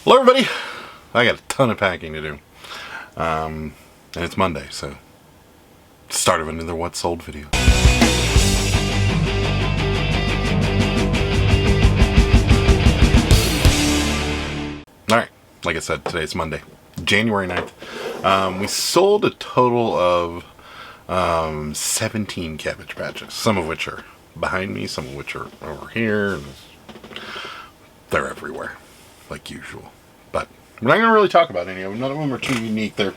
Hello everybody! I got a ton of packing to do. And it's Monday, so start of another What Sold video. Alright, like I said, today's Monday, January 9th. We sold a total of 17 cabbage patches, some of which are behind me, some of which are over here, and they're everywhere, like usual. But we're not going to really talk about any of them. None of them are too unique. They're,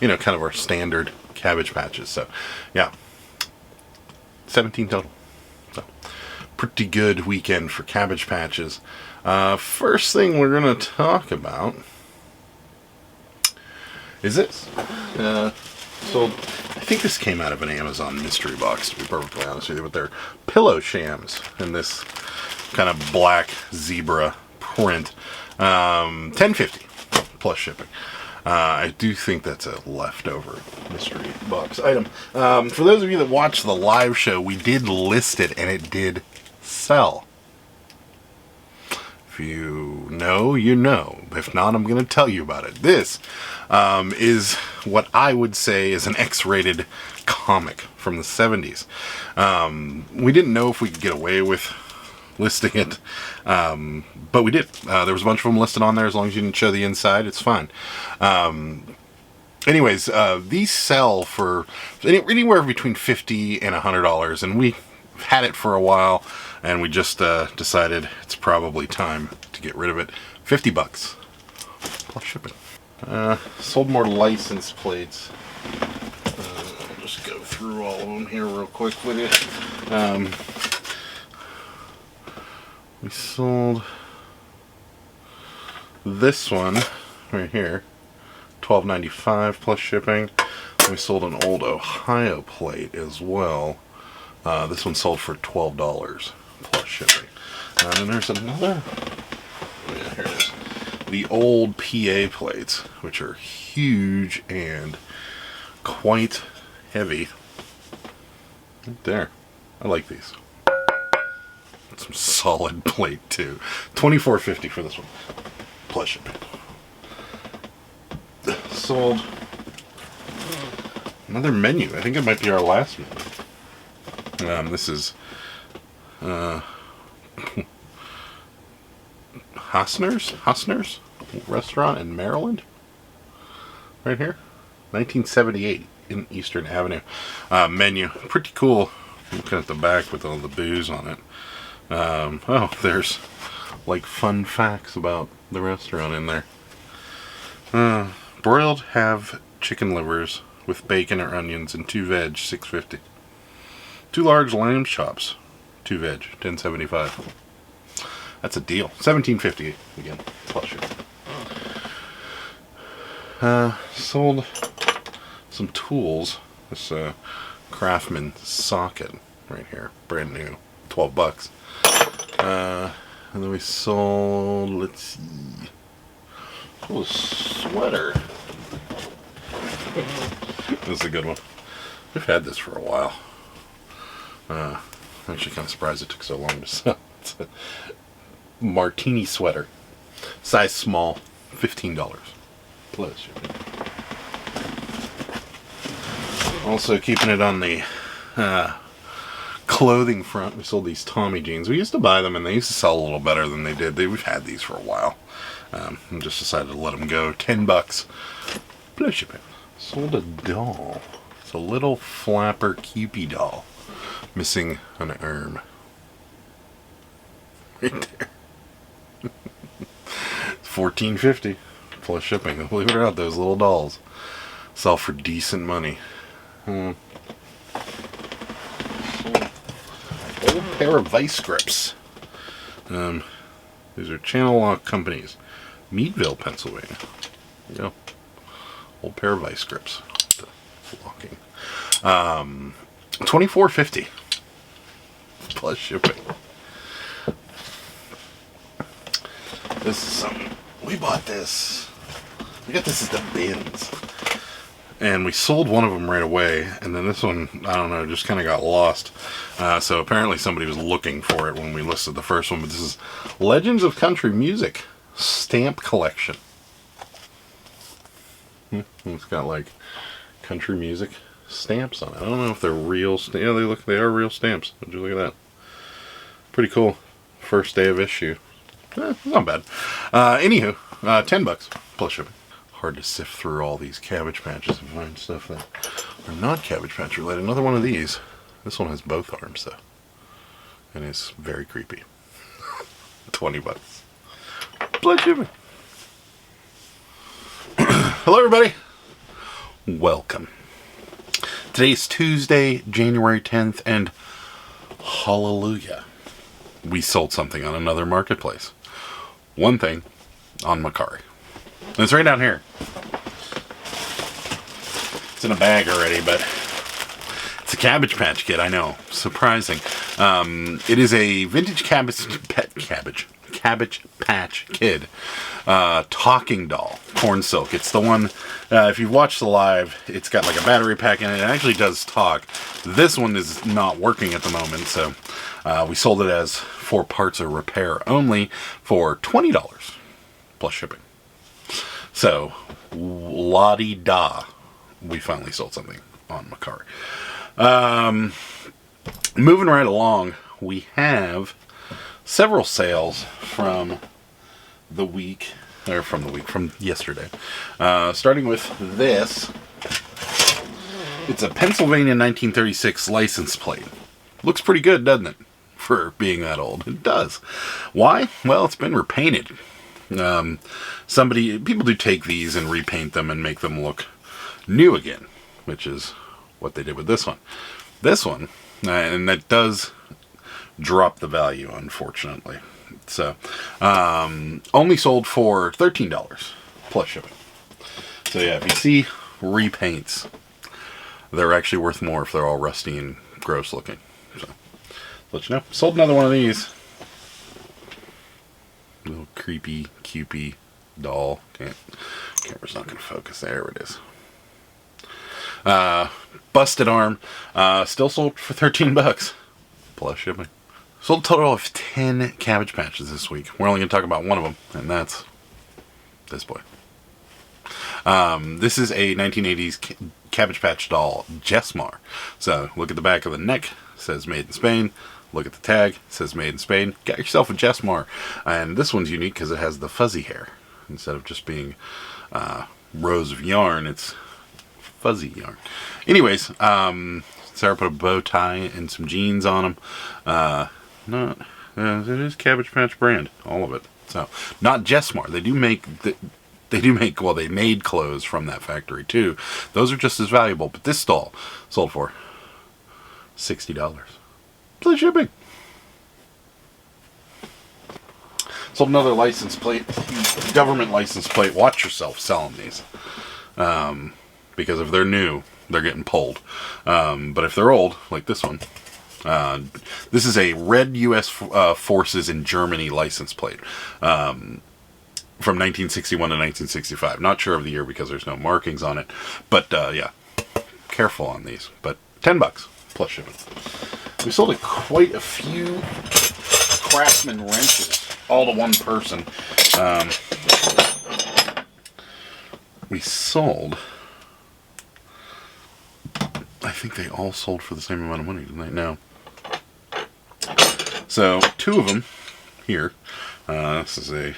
kind of our standard cabbage patches. So, yeah. 17 total. So, pretty good weekend for cabbage patches. First thing we're going to talk about is this. So, I think this came out of an Amazon mystery box, to be perfectly honest with you, but they're pillow shams in this kind of black zebra print. $10.50 plus shipping. I do think that's a leftover mystery box item. For those of you that watched the live show, we did list it and it did sell. If you know, you know. If not, I'm going to tell you about it. This is what I would say is an X-rated comic from the 70s. We didn't know if we could get away with listing it, but we did. There was a bunch of them listed on there. As long as you didn't show the inside, it's fine. Anyways, these sell for anywhere between $50 and $100, and we had it for a while, and we just decided it's probably time to get rid of it. $50 plus shipping. Sold more license plates. I'll just go through all of them here real quick with you. We sold this one right here, $12.95 plus shipping. We sold an old Ohio plate as well. This one sold for $12 plus shipping. And then there's another. Yeah, here it is. The old PA plates, which are huge and quite heavy. Right there. I like these. Some solid plate too. $24.50 for this one plus shipping. Sold another menu. I think it might be our last menu. This is Hosner's restaurant in Maryland, right here, 1978 in Eastern Avenue. Menu, pretty cool. Looking at the back with all the booze on it. Oh, there's like fun facts about the restaurant in there. Broiled half chicken livers with bacon or onions and 2 veg, $6.50. 2 large lamb chops, 2 veg, $10.75. That's a deal. $17.50 again, plus shipping. Sold some tools. This Craftsman socket right here, brand new, $12. And then we sold, let's see, a sweater. This is a good one. We've had this for a while. I'm actually kind of surprised it took so long to sell. It's a martini sweater. Size small, $15 plus shipping. Also keeping it on the clothing front, we sold these Tommy jeans. We used to buy them and they used to sell a little better than they did. We've had these for a while. And just decided to let them go. $10 plus shipping. Sold a doll. It's a little flapper Cupid doll. Missing an arm. Right there. $14.50 plus shipping. Believe it or not, those little dolls sell for decent money. Old pair of vice grips. These are Channel Lock Companies, Meadville, Pennsylvania. There you go. Old pair of vice grips. Locking. $24.50 plus shipping. This is something. We bought this. We got this at the bins. And we sold one of them right away, and then this one, I don't know, just kind of got lost. So apparently somebody was looking for it when we listed the first one, but this is Legends of Country Music stamp collection. It's got like country music stamps on it. I don't know if they're real. Yeah, they are real stamps. Would you look at that? Pretty cool. First day of issue. Not bad. Anywho, $10 plus shipping. Hard to sift through all these Cabbage Patches and find stuff that are not Cabbage Patch related. Another one of these. This one has both arms though, and it's very creepy. $20 plus shipping. Hello everybody. Welcome. Today's Tuesday, January 10th, and hallelujah, we sold something on another marketplace. One thing on MIckie. And it's right down here. It's in a bag already, but it's a Cabbage Patch Kid, I know. Surprising. It is a vintage Cabbage Patch Kid talking doll, corn silk. It's the one, if you've watched the live, it's got like a battery pack in it. It actually does talk. This one is not working at the moment, so we sold it as 4 parts of repair only for $20 plus shipping. So, la-di-da, we finally sold something on MIckie. Moving right along, we have several sales from yesterday. Starting with this. It's a Pennsylvania 1936 license plate. Looks pretty good, doesn't it? For being that old. It does. Why? Well, it's been repainted. People do take these and repaint them and make them look new again, which is what they did with this one. This one, and that does drop the value, unfortunately. So, only sold for $13 plus shipping. So yeah, if you see repaints, they're actually worth more if they're all rusty and gross looking. So, let you know. Sold another one of these. Little creepy, cupey doll. Camera's not going to focus. There it is. Busted arm. Still sold for $13 plus shipping. Sold a total of 10 Cabbage Patches this week. We're only going to talk about one of them, and that's this boy. This is a 1980s Cabbage Patch doll, Jesmar. So, look at the back of the neck. It says made in Spain. Look at the tag. It says made in Spain. Got yourself a Jesmar. And this one's unique because it has the fuzzy hair. Instead of just being rows of yarn, it's fuzzy yarn. Anyways, Sarah put a bow tie and some jeans on them. It is Cabbage Patch brand, all of it. So, not Jesmar. They made clothes from that factory too. Those are just as valuable, but this doll sold for $60 plus shipping. Sold another license plate, government license plate. Watch yourself selling these, because if they're new, they're getting pulled. But if they're old, like this one, this is a red U.S. Forces in Germany license plate from 1961 to 1965. Not sure of the year because there's no markings on it. But yeah, careful on these. But $10 plus shipping. We sold quite a few Craftsman wrenches, all to one person. We sold, I think they all sold for the same amount of money, didn't they? No. So, 2 of them here. This is a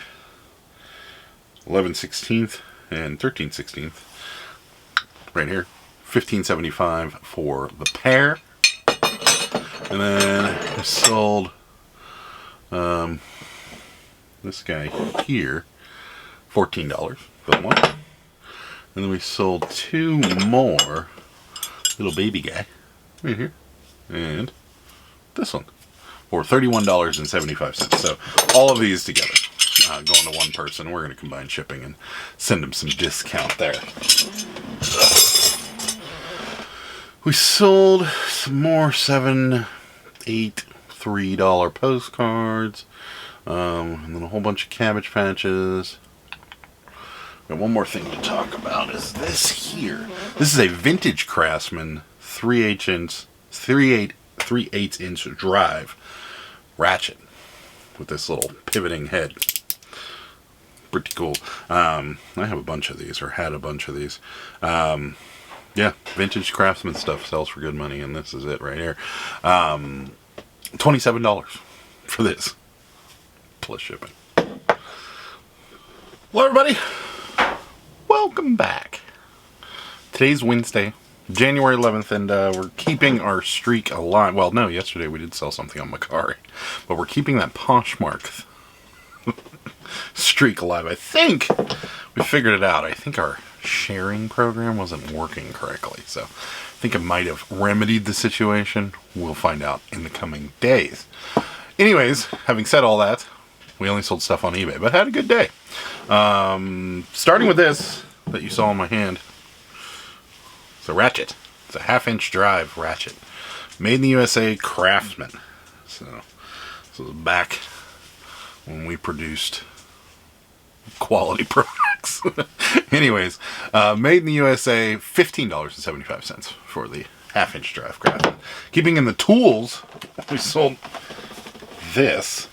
11/16 and 13/16. Right here. $15.75 for the pair. And then we sold this guy here, $14 for the one. And then we sold 2 more little baby guy right here, and this one for $31.75. So all of these together, going to one person. We're going to combine shipping and send them some discount there. We sold some more $7, $8, $3 postcards, and then a whole bunch of Cabbage Patches. Got one more thing to talk about is this here. This is a vintage Craftsman 3/8 inch drive ratchet with this little pivoting head. pretty cool. I have a bunch of these, or had a bunch of these. Yeah, vintage Craftsman stuff sells for good money, and this is it right here. $27 for this, plus shipping. Hello everybody, welcome back. Today's Wednesday, January 11th, and we're keeping our streak alive. Well, no, yesterday we did sell something on Macari, but we're keeping that Poshmark streak alive. I think we figured it out. I think our sharing program wasn't working correctly, so I think it might have remedied the situation. We'll find out in the coming days. Anyways, having said all that, we only sold stuff on eBay, but had a good day. Starting with this that you saw in my hand. It's a ratchet. It's a 1/2-inch drive ratchet. Made in the USA, Craftsman. So this was back when we produced quality products. Anyways, made in the USA, $15.75 for the 1/2-inch drive Craftsman. Keeping in the tools, we sold this.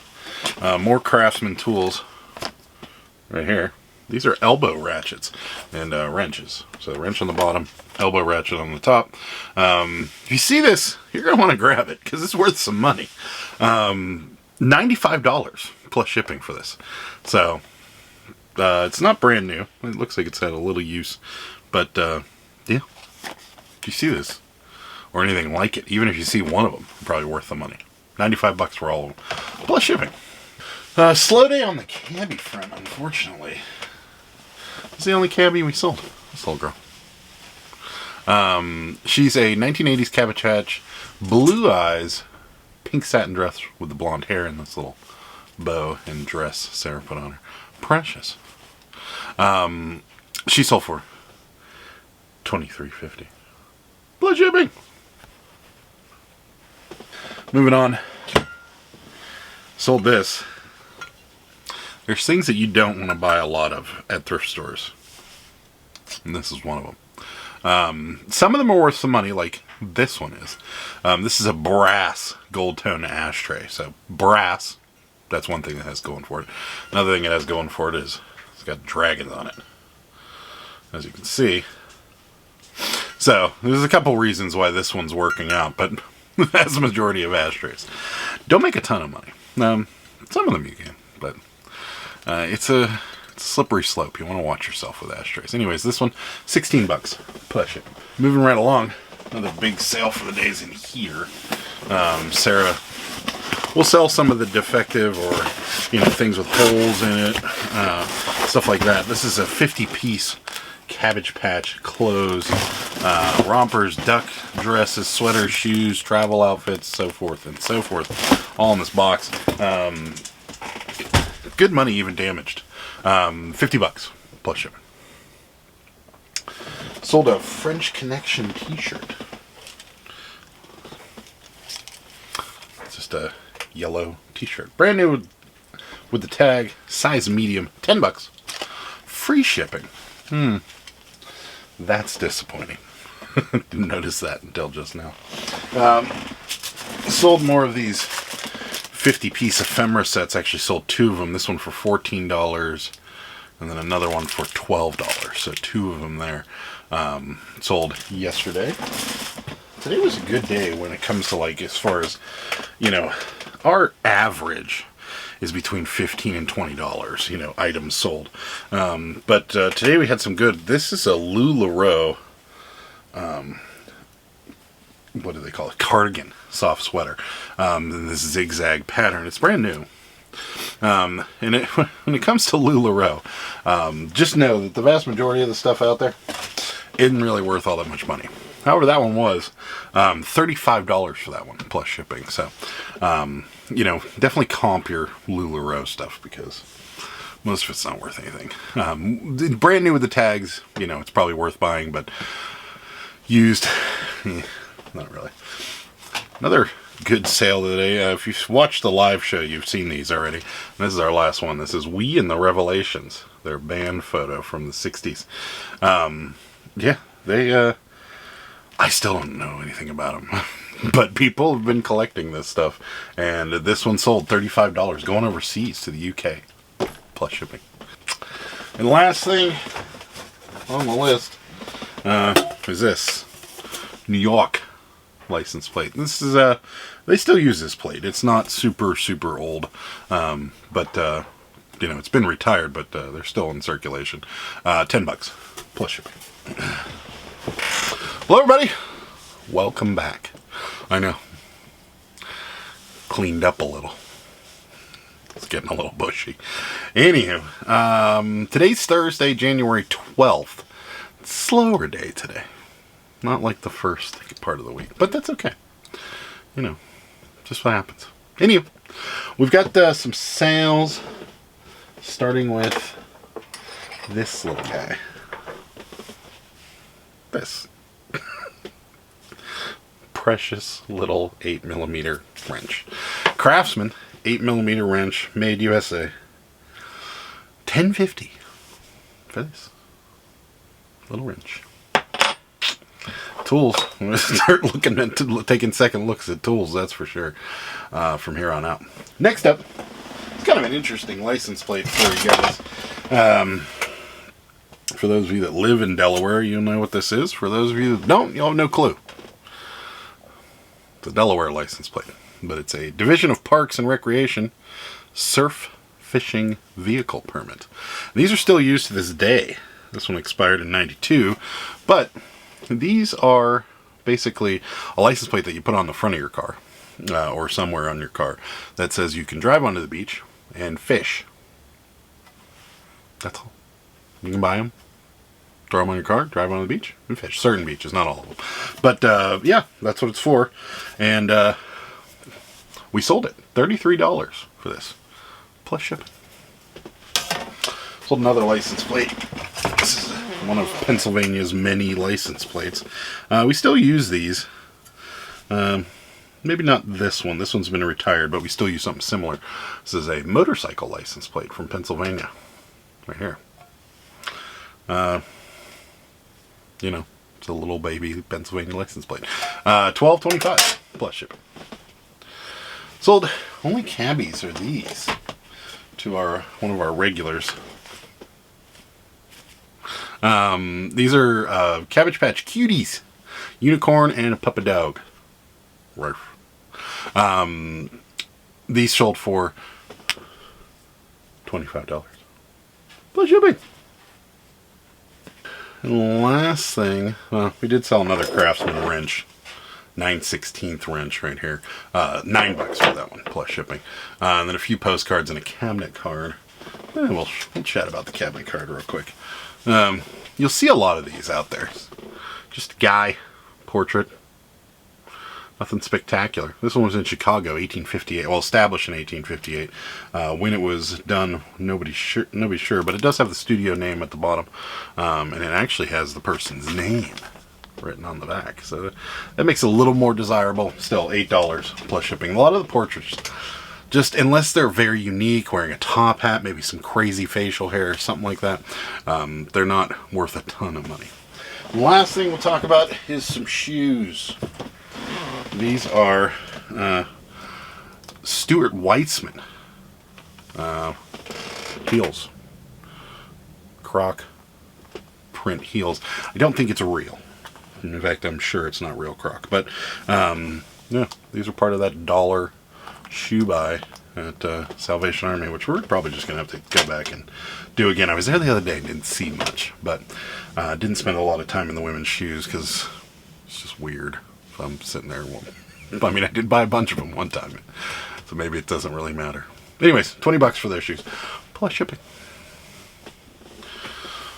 More Craftsman tools right here. These are elbow ratchets and wrenches. So wrench on the bottom, elbow ratchet on the top. If you see this, you're going to want to grab it because it's worth some money. $95 plus shipping for this. So it's not brand new. It looks like it's had a little use. But yeah, if you see this or anything like it, even if you see one of them, probably worth the money. $95 for all of them, plus shipping. Slow day on the cabbie front, unfortunately. It's the only cabbie we sold. This little girl. She's a 1980s Cabbage Patch, blue eyes, pink satin dress with the blonde hair and this little bow and dress Sarah put on her. Precious. She sold for $23.50. Plus shipping. Moving on. Sold this. There's things that you don't want to buy a lot of at thrift stores. And this is one of them. Some of them are worth some money, like this one is. This is a brass gold tone ashtray. So brass, that's one thing that has going for it. Another thing it has going for it is it's got dragons on it, as you can see. So there's a couple reasons why this one's working out, but that's the majority of ashtrays. Don't make a ton of money. Some of them you can, but it's a slippery slope. You want to watch yourself with ashtrays. Anyways, this one, $16. Push it. Moving right along. Another big sale for the days in here. Sarah will sell some of the defective or things with holes in it, stuff like that. This is a 50-piece Cabbage Patch clothes, rompers, duck dresses, sweaters, shoes, travel outfits, so forth and so forth, all in this box. Good money, even damaged. $50 plus shipping. Sold a French Connection t-shirt. It's just a yellow t-shirt. Brand new with the tag, size medium, $10. Free shipping. That's disappointing. Didn't notice that until just now. Sold more of these 50-piece ephemera sets. Actually sold two of them. This one for $14 and then another one for $12. So two of them there. Sold yesterday. Today was a good day when it comes to as far as, our average is between $15 and $20, items sold. But today we had some good. This is a LuLaRoe, what do they call it? Cardigan soft sweater. In this zigzag pattern. It's brand new. And when it comes to LuLaRoe, just know that the vast majority of the stuff out there isn't really worth all that much money. However, that one was $35 for that one, plus shipping. So, definitely comp your LuLaRoe stuff because most of it's not worth anything. Brand new with the tags, it's probably worth buying, but used, not really. Another good sale today. If you've watched the live show, you've seen these already. This is our last one. This is We and the Revelations. Their band photo from the 60s. Yeah, they, I still don't know anything about them. But people have been collecting this stuff. And this one sold $35, going overseas to the UK. Plus shipping. And last thing on the list is this New York license plate. This is they still use this plate. It's not super old, but you know, it's been retired, but they're still in circulation. $10 plus shipping. Hello everybody, welcome back. I know, cleaned up a little. It's getting a little bushy. Anywho, today's Thursday, January 12th. Slower day today. Not like the first part of the week, but that's okay. You know, just what happens. Anywho, we've got some sales, starting with this little guy. This precious little 8mm wrench. Craftsman 8mm wrench, made USA. $10.50 for this little wrench. Tools. I'm going to start looking at taking second looks at tools, that's for sure, from here on out. Next up, it's kind of an interesting license plate for you guys. For those of you that live in Delaware, you'll know what this is. For those of you that don't, you'll have no clue. It's a Delaware license plate, but it's a Division of Parks and Recreation surf fishing vehicle permit. These are still used to this day. This one expired in '92, but these are basically a license plate that you put on the front of your car, or somewhere on your car, that says you can drive onto the beach and fish. That's all. You can buy them, throw them on your car, drive on the beach, and fish. Certain beaches, not all of them. But yeah, that's what it's for. And we sold it. $33 for this, plus shipping. Sold another license plate. This is one of Pennsylvania's many license plates. We still use these. Maybe not this one. This one's been retired, but we still use something similar. This is a motorcycle license plate from Pennsylvania. Right here. You know, it's a little baby Pennsylvania license plate. $12.25 plus shipping. Sold only cabbies are these to one of our regulars. These are Cabbage Patch Cuties, unicorn and a puppy dog. Ruff. These sold for $25 plus shipping. And last thing, well, we did sell another Craftsman wrench, 9/16 wrench right here. $9 for that one, plus shipping. And then a few postcards and a cabinet card. We'll chat about the cabinet card real quick. You'll see a lot of these out there. Just a guy, portrait. Nothing spectacular. This one was in Chicago, 1858. Well, established in 1858. When it was done, nobody's sure, but it does have the studio name at the bottom, and it actually has the person's name written on the back. So that makes it a little more desirable. Still, $8 plus shipping. A lot of the portraits, just unless they're very unique, wearing a top hat, maybe some crazy facial hair, something like that, they're not worth a ton of money. The last thing we'll talk about is some shoes. These are Stuart Weitzman heels. Croc print heels. I don't think it's real. In fact, I'm sure it's not real Croc. But yeah, these are part of that dollar shoe buy at Salvation Army, which we're probably just going to have to go back and do again. I was there the other day and didn't see much, but didn't spend a lot of time in the women's shoes because it's just weird. I'm sitting there. I mean, I did buy a bunch of them one time, so maybe it doesn't really matter. Anyways, $20 for their shoes, plus shipping.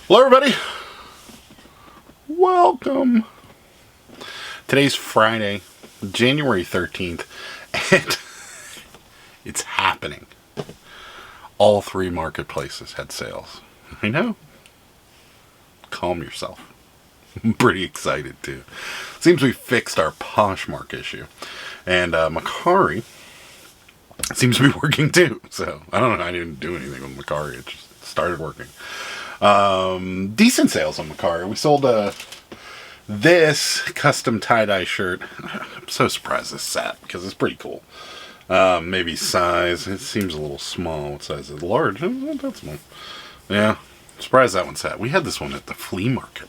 Hello, everybody. Welcome. Today's Friday, January 13th, and it's happening. All three marketplaces had sales. I know. Calm yourself. I'm pretty excited too. Seems we fixed our Poshmark issue, and Macari seems to be working too. So I don't know. I didn't do anything with Macari. It just started working. Decent sales on Macari. We sold this custom tie-dye shirt. I'm so surprised this sat because it's pretty cool. Maybe size. It seems a little small. What size is it? Large. Not that small. Yeah. Surprised that one sat. We had this one at the flea market.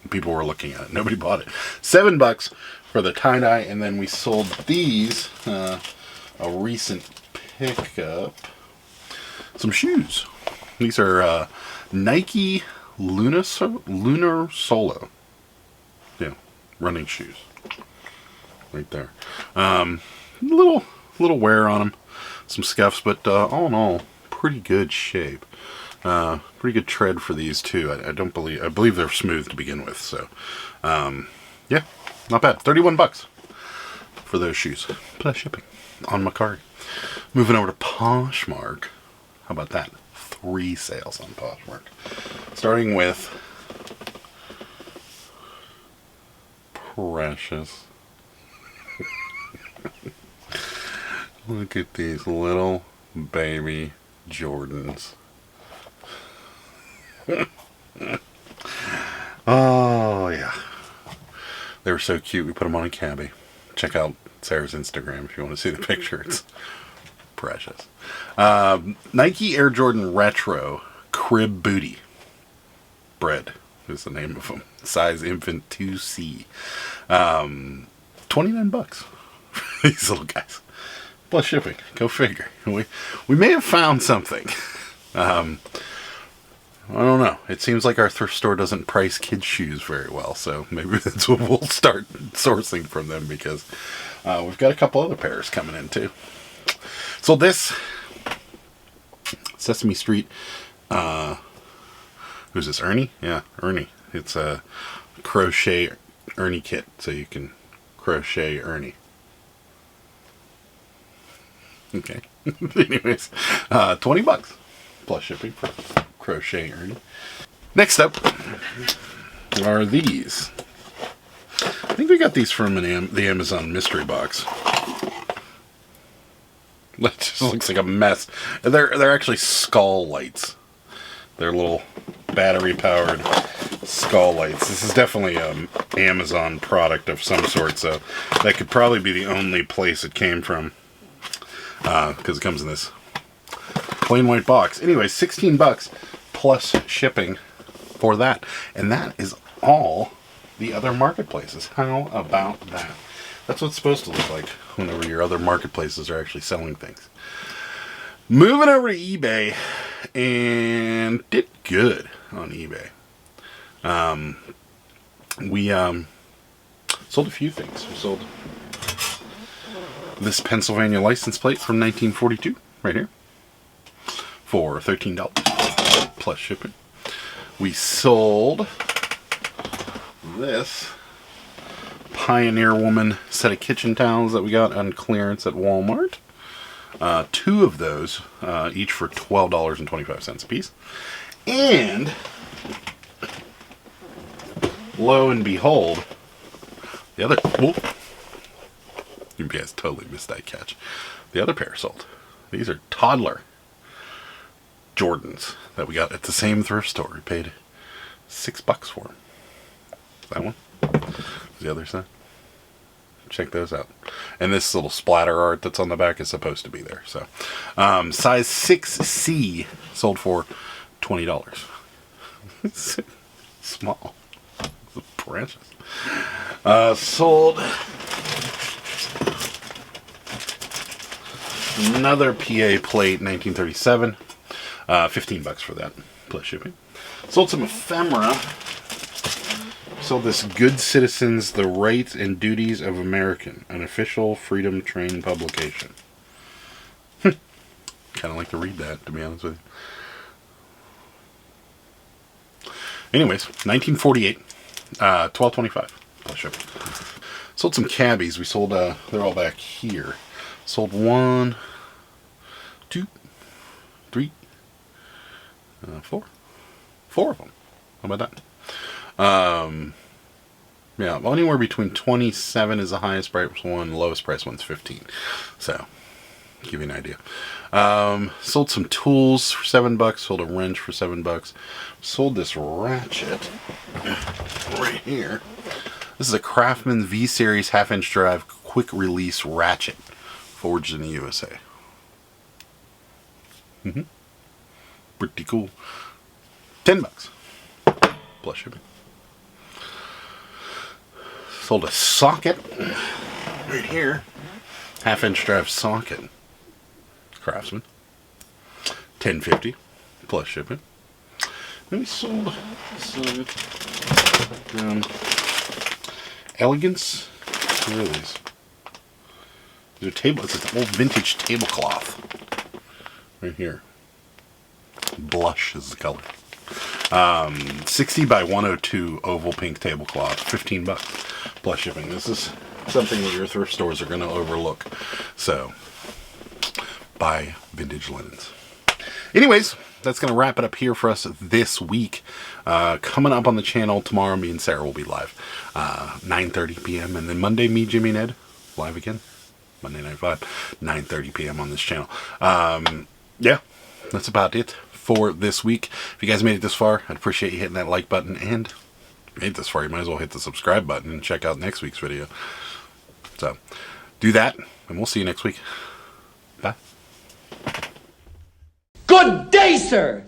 People were looking at it. Nobody bought it. $7 for the tie-dye, and then we sold these, a recent pickup, some shoes. These are Nike Lunar Solo. Yeah, running shoes. Right there. Little wear on them. Some scuffs, but all in all, pretty good shape. Pretty good tread for these too. I believe they're smooth to begin with. So, yeah, not bad. $31 for those shoes plus shipping on Macari. Moving over to Poshmark. How about that? 3 sales on Poshmark. Starting with Precious. Look at these little baby Jordans. Oh, yeah. They were so cute. We put them on a cabbie. Check out Sarah's Instagram if you want to see the picture. It's precious. Nike Air Jordan Retro Crib Booty. Bread is the name of them. Size infant 2C. $29. These little guys. Plus shipping. Go figure. We may have found something. I don't know. It seems like our thrift store doesn't price kids' shoes very well, so maybe that's what we'll start sourcing from them, because we've got a couple other pairs coming in too. So this Sesame Street, who's this? Ernie? Yeah, Ernie. It's a crochet Ernie kit, so you can crochet Ernie. Okay. Anyways, $20 plus shipping for crochet Ernie. Next up are these. I think we got these from the Amazon mystery box. That just looks like a mess. They're actually skull lights. They're little battery powered skull lights. This is definitely an Amazon product of some sort, so that could probably be the only place it came from. Because it comes in this plain white box. Anyway, $16 plus shipping for that. And that is all the other marketplaces. How about that? That's what it's supposed to look like whenever your other marketplaces are actually selling things. Moving over to eBay, and did good on eBay. We sold a few things. We sold this Pennsylvania license plate from 1942, right here, for $13 plus shipping. We sold this Pioneer Woman set of kitchen towels that we got on clearance at Walmart. 2 of those, each for $12.25 a piece. And lo and behold, the other... Whoa, you guys totally missed that catch. The other pair sold. These are toddler Jordans that we got at the same thrift store. We paid $6 for them. That one. The other side. Check those out. And this little splatter art that's on the back is supposed to be there. So, size 6C sold for $20. Small. It's precious. Sold another PA plate, 1937. $15 for that, plus shipping. Sold some ephemera. Sold this Good Citizens, The Rights and Duties of American, an official Freedom Train publication. Kind of like to read that, to be honest with you. Anyways, 1948, $12.25 plus shipping. Sold some cabbies. We sold, they're all back here. Sold 1, 2, 3, 4. 4 of them. How about that? Yeah, well, anywhere between 27 is the highest price one, lowest price one's 15. So, give you an idea. Sold some tools for $7. Sold a wrench for $7. Sold this ratchet right here. This is a Craftsman V-Series half-inch drive quick release ratchet, forged in the USA. Pretty cool. $10 plus shipping. Sold a socket right here, 1/2-inch drive socket, Craftsman, $10.50 plus shipping. Then we sold some Elegance. What are these? These are table. It's an old vintage tablecloth right here. Blush is the color. 60 by 102 oval pink tablecloth, $15 plus shipping. This is something that your thrift stores are going to overlook. So, buy vintage linens. Anyways, that's going to wrap it up here for us this week. Coming up on the channel tomorrow, me and Sarah will be live, 9:30 p.m. And then Monday, me, Jimmy, and Ed, live again. Monday Night Vibe, 9:30 p.m. on this channel. Yeah, that's about it for this week. If you guys made it this far, I'd appreciate you hitting that like button. And if you made it this far, you might as well hit the subscribe button and check out next week's video. So, do that, and we'll see you next week. Bye. Good day, sir!